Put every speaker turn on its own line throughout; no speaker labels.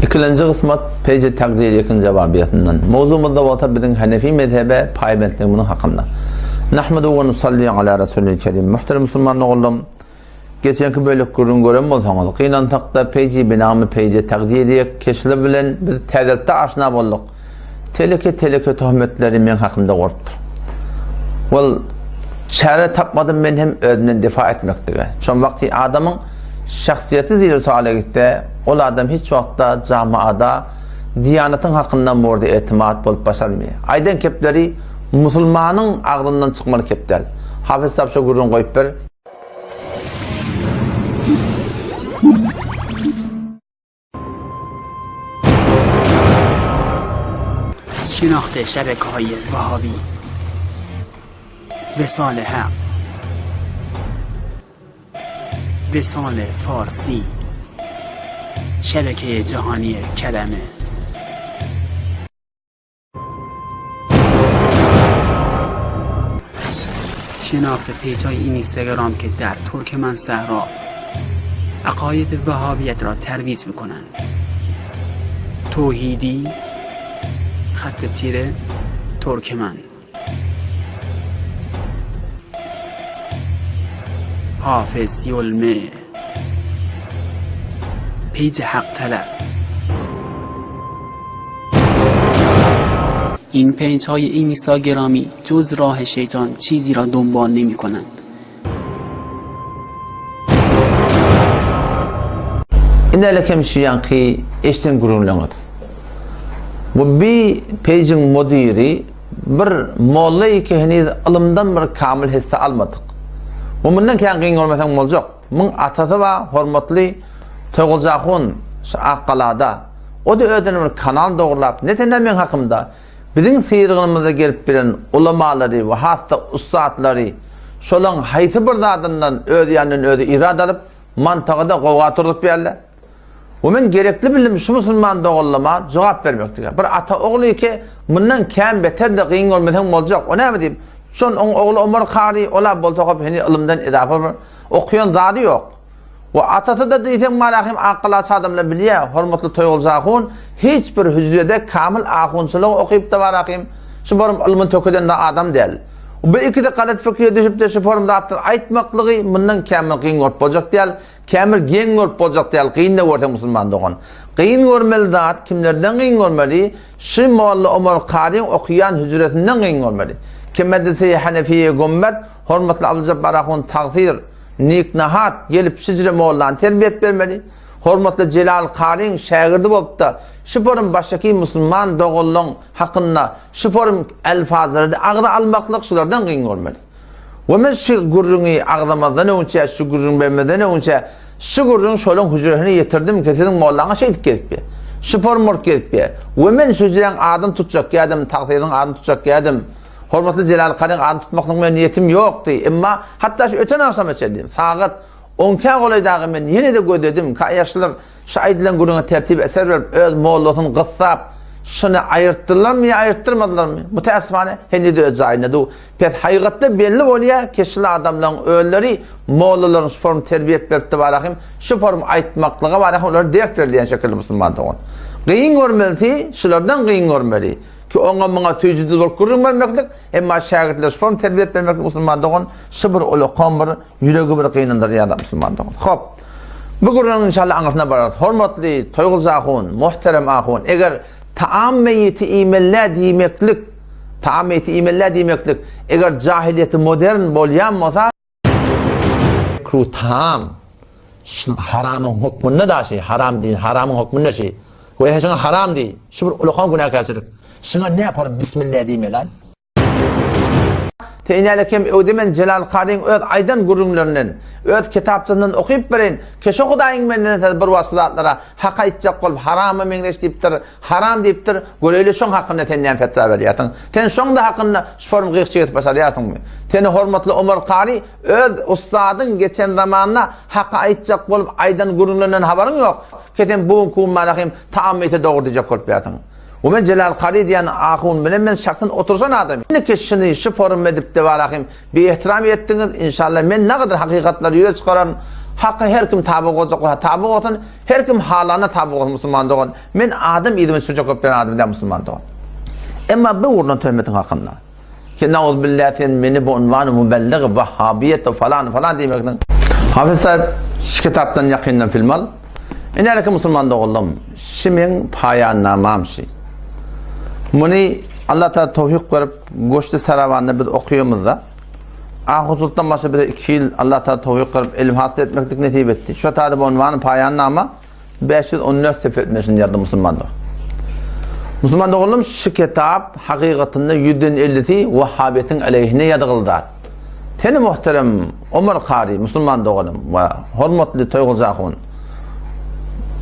İkinci kısmat peyce takdir yakın cevabiyetinden. Mevzumuzda vata bizim Hanefi mezhebe payibetliğinin hakkında. Nahmedu ve nusalli ala Resulü Kerim. Muhterem Müslüman oğlum, geçenki bölük kurun gören bolsanız, kıyınan takda peyci binamı peyce takdir ediyek, keşli bilen biz tezette aşina bolluk. Teleke tuhmetleri men hakkında korktur. Vel çare tapmadım men hem özünden defa etmektir. Çon vakti adamın şahsiyeti zil suale gitti. O adam hiç vakitte camiada diyanetın hakkından bu arada etimat bolup başarmıyor. Aydan kepleri Müslümanın ağzından çıkmalı kepler. Hafız Sapşa gurun koyup bir.
شناخت شبکه‌های وهابی وصال حق وصال فارسی شبکه جهانی کلمه شناخت پیج‌های اینستاگرام که در ترکمن صحرا عقاید وهابیت را ترویج می‌کنند. توحیدی خط تیره ترکمن، حافظ یلمه، پیج حق طلب. این پیج های اینستاگرامی جز راه شیطان چیزی را دنبال نمی کنند.
این لکم شیان کی اشتن گرون لنگد. Bu bir peycin müdiri bir mollay ki henüz alımdan bir kamil hisse almadık. Bu bundan keyin qiyin olmasan olacak. Mun atası ve hurmatly Toğulcağın Akkалада o da ödenen bir kanal doğrulap netenden men hakkımda bizim seyirganımıza gelip bilen ulamaları ve hatta ustadları şolan hayti bir dadından ödü yandan ödü irad alıp mantığıda qovga turdup berler. O men gerekli bilim şu Müslüman doğullama cevap vermektir. Bir ata oğlu ki bundan kam beter de qiyin olmasan olacak. O ne mi diyeyim? Şon oğlu Ömer Qari ola boltaqıp hani ilimden idafa okuyan zadı yok. O atası da deysen malahim aqla adamla biliye hurmatly Toğulcağın hiçbir hücrede kamil ahunçılığı okuyup da varaqim. Şu borum ilmin tökeden de adam değil. Bu iki de galat fikriye düşüp de şu forumda attır aytmaklığı bundan kamil qiyin olup bolacak değil. Kamil gen olup bolacak değil. Qiyin de görsen Müslüman doğan. Qiyin görmeli zat kimlerden qiyin görmeli? Şu Molla Ömer Qari okuyan hücretinden qiyin görmeli. Kim medrese Hanefiye gümmet hurmatly Abdülcebbar Ahun taqdir nik nahat gelip şicre moğullan terbiyet vermeli. Hurmatly Celal Qari'nin şagirdi bolup da şu forum baştaki Müslüman doğullun hakkında şu forum elfazları ağda almaklık şulardan qiyin görmeli. Ve men şu gurrunu ağdamadan önce şu gurrunu vermeden önce şu gurrun şolun hücresini yetirdim kesedim moğullana şeydik gelip şu forum ork gelip ve men şu hücrenin adını tutacak yadım takdirin adını tutacak yadım. Hurmatly Celal Qari'nin adını tutmaklık men niyetim yoktu. Ama hatta şu öten arsam etdim. Saat 10'ka qolaydağı men yine de gödedim. Yaşlılar şahidlen guruna tertip eser verip öz moğullatın qıssap şunu ayırttılar mı ya ayırttırmadılar mı? Müteessifane henüz de öz aynadı. Pet haqiqatda belli oluyor keşli adamların ölleri moğulların şu form terbiyet verdi varaqim. Şu form aytmaklığa varaqim onlar dert verdiyen şekilde Müslüman doğan. Qiyin görmeli, şulardan qiyin görmeli. Ki ona bana tüycüdü olup kurun vermeklik, ama şagirtler form terbiyet vermeklik Müslüman doğan, sıbır olu qambar, yüreği bir qiyinandır ya da Müslüman doğan. Hop, bu kurunun inşallah anlatına barat. Hurmatly Toğulcağın, muhterem ahun, eğer taam meyyiti imelle demeklik, eğer cahiliyeti modern bolyan olsa, kru taam, haramın hukmunna da şey, haram değil, haramın hukmunna şey. Bu yaşına haram değil, sıbır olu qam günah kasırık. Şuna ne yaparım? Bismillah diyeyim lan. Teynelekem ödemen Celal Qari'nin öz aydan gurumlarının, öz kitapçından okuyup verin. Keşe Xudayın menden bir vasılatlara haqqa itcaq qolup haramı mengleş deyiptir, haram deyiptir. Göreyle şoň hakkında tenden fetva berýärsiň. Ten şoň da hakkında şform gıqçı etip başarýarsyňmy? Teni hormatly Ömer Qari öz ustadyň geçen zamanna haqqa itcaq bolup aydan gurumlarından habaryň ýok. Keten bu kumarahim taam ete doğru diyecek qolup berýärsiň. O men Celal Qari diyen ahun bilen men şahsın otursan adam. Ne keşini şu forum edip de varaqim bir ihtiram ettiniz inşallah men ne kadar hakikatları yüze çıkaran Hakkı her kim tabi olacak, tabi olsun, her kim halana tabi olsun Müslüman doğan. Men adam idimi sürecek öpten adam da Müslüman doğan. Ama bu uğruna töhmetin hakkında. Ki nauz billahi meni bu unvanı mübelliği vahhabiyet falan demekten. Hafız sahib şu kitaptan yakinden filmal. İnelike Müslüman doğullum. Şimin payannamam şey. Bunu Allah Teala tevfik verip Goştu Saravan'da biz okuyumuz da. Ahuzulttan başka bir 2 yıl Allah Teala tevfik verip ilim hasıl etmeklik netip etti. Şu tadı bu unvanı payannama 514 sefer etmesin diyordu Müslüman doğu. Müslüman doğullum şu kitap hakikatinde 150'si Vahhabiyetin aleyhine yadığıldı. Teni muhterem Ömer Qari Müslüman doğullum ve hürmetli toyğulcağın.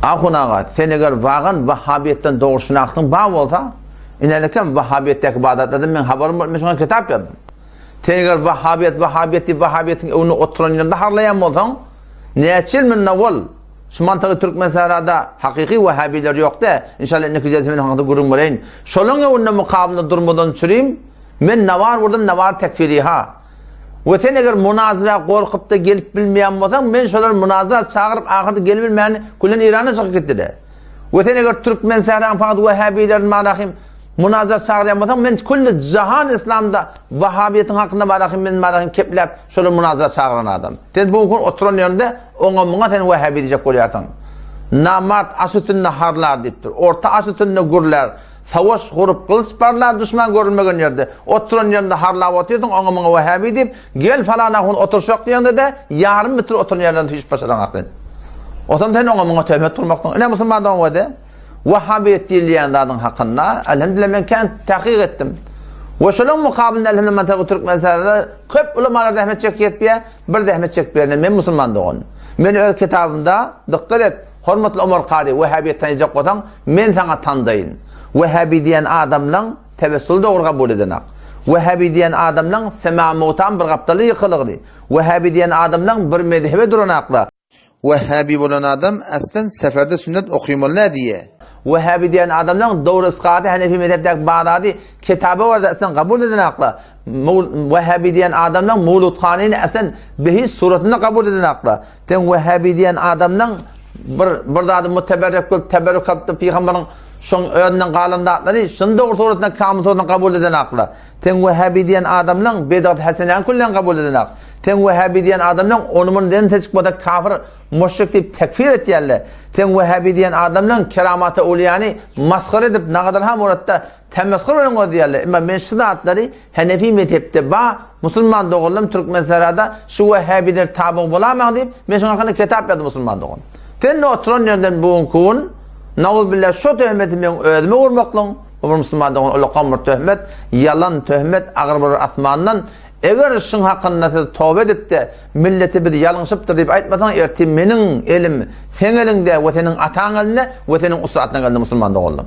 Ahunağa sen eğer vağın Vahhabiyetten doğrusuna aktın bağ olsa ineleken Vahhabiyetteki bağdatladım men haberim var, men şuna kitap yazdım. Sen eğer Vahhabiyetin onu oturan yerinde harlayan olsan neçil min navol şu mantığı Türkmen Sahra'da hakiki Vahhabiler yok da inşallah neticesi men hakkında gurun varayın. Şolunga onunla mukabını durmadan çüreyim men navar vurdum navar tekfiri ha. Ve sen eğer münazara korkup da gelip bilmeyen olsan men şolar münazara çağırıp ahirde gelip bilmeyen kullen İran'a çıkıp gitti de. Ve sen eğer Türkmen Sahra'nın fakat Vahhabilerin marahim münazara çağıran olsan men kulli cihan İslam'da Vahhabiyetin hakkında marahim men marahim keplep şolar münazara çağıran adam. Sen bu gün oturan yerinde ona sen Vahhabi diyecek koyarsan. Namart asütünne harlar deyiptir. Orta asütünne gurlar. Savaş kurup kılıç parlar düşman görülmegen yerde. Oturan yerinde harlap otuyordun ona Vahhabi deyip gel falana hun oturuşak diyende de yarım metre oturan yerden hiç başaran aklın. Otan sen ona töhmet durmaktan. Ne Müslümandan o de? Vahhabiyet dileyenlerin hakkında elhamdülillah ben kent tahkik ettim. Ve şunun mukabilinde elhamdülillah Türkmen Sahra'da köp ulamalar rahmet çekiyetmeye bir rahmet çekmeyene men Müslüman doğun. Men öyle kitabımda dikkat et. Hürmetli Ömer Qari Vahhabiyetten yiyecek olan men sana tanıdayın. Vahhabi diyen adamla tevessül doğru kabul edenek. Vahhabi diyen adamla sema mutan bir kaptalı yıkılıqlı. Vahhabi diyen adamla bir medhebe duranakla. Vahhabi olan adam aslen seferde sünnet okuymalı diye. Vahhabi diyen adamla doğru ıskatı Hanefi mezhebdeki Bağdadi kitabı var da aslen kabul edenekla. Vahhabi diyen adamla Mevlud Khanini aslen behis suratında kabul edenekla. Ten Vahhabi diyen adamla bir adım müteberrek kılıp teberrük yaptı Peygamberin şun önünden qalandatları şun doğru doğrusuna kamil doğrusuna kabul eden akla. Ten Vahhabi diyen adamla Bedat Hasenan kullen kabul eden akla. Ten Vahhabi diyen adamla onun den teşkibada kafir müşrik deyip tekfir etdilerler. Ten Vahhabi diyen adamla keramat-ı uliyani maskar edip ne kadar ham oratta temeskir olan diyorlar. Ama men şu zatları Hanefi mezhepte ba Müslüman doğullum Türkmen Sahra'da şu Vahhabiler tabi bulamam deyip men şuna hakkında kitap yazdım Müslüman doğun. Ten oturan yerden buğun kun Nauz billah şu töhmeti men özüme vurmaklın. Bu Müslüman doğun öyle qamır töhmet, yalan töhmet ağır bir asmandan eğer şun hakkında tövbe edip de milleti bir yalınşıptır deyip aytmasan erti menin elim sen elinde ve senin atan elinde ve senin ustaatına geldi Müslüman doğullum.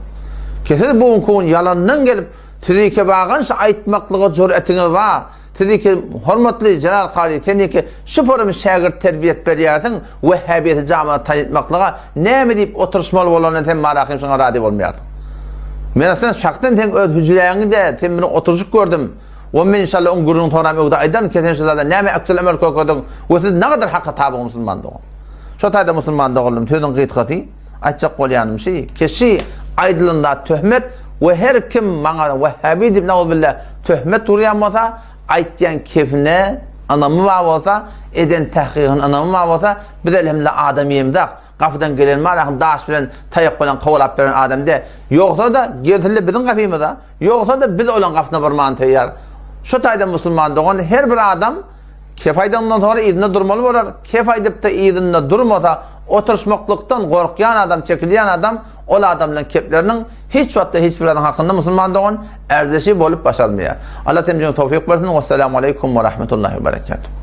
Kesin buğun kun yalandan gelip sizi ki bağınsa aytmaklığı cüretiniz var. Sizi ki hürmetli Celal Qari seni ki şu formu şagird terbiyet beriyardın Vahhabiyeti camiada tanıtmaklığa ne mi deyip oturuşmalı olan sen maraqim şuna radib olmayardın. Men sen şaktan sen öz hücreyini de sen beni oturuşuk gördüm. O men inşallah on gururun toram ögda aydan kesen şurada ne mi aksel emel koydun. O siz ne kadar hakka tabi Müslüman doğun. Şu tayda Müslüman doğullum tüydün qıytqati açacak qolyanım şey keşi aydılında töhmet ve her kim bana Vahhabi deyip nauz billah töhmet duruyan olsa aytyan kefine anamı var olsa eden tahqiqin anamı var olsa bir de elhamdülillah adamiyimdak kapıdan gelen malakım daş bilen tayak bilen kovulap veren adamda yoksa da getirli bizim kapımıza yoksa da biz olan kapısına varmağın teyyar şu tayda Müslüman doğan her bir adam kefaydandan sonra idinde durmalı olur kefaydip de idinde durmasa oturuşmaklıktan korkuyan adam çekilyen adam o adamların keplerinin hiç vakitte hiçbir adam hakkında Müslüman doğan erzeşi bolup başarmaya. Allah temcini tevfik versin. Vesselamu aleyküm ve rahmetullahi ve berekatuhu.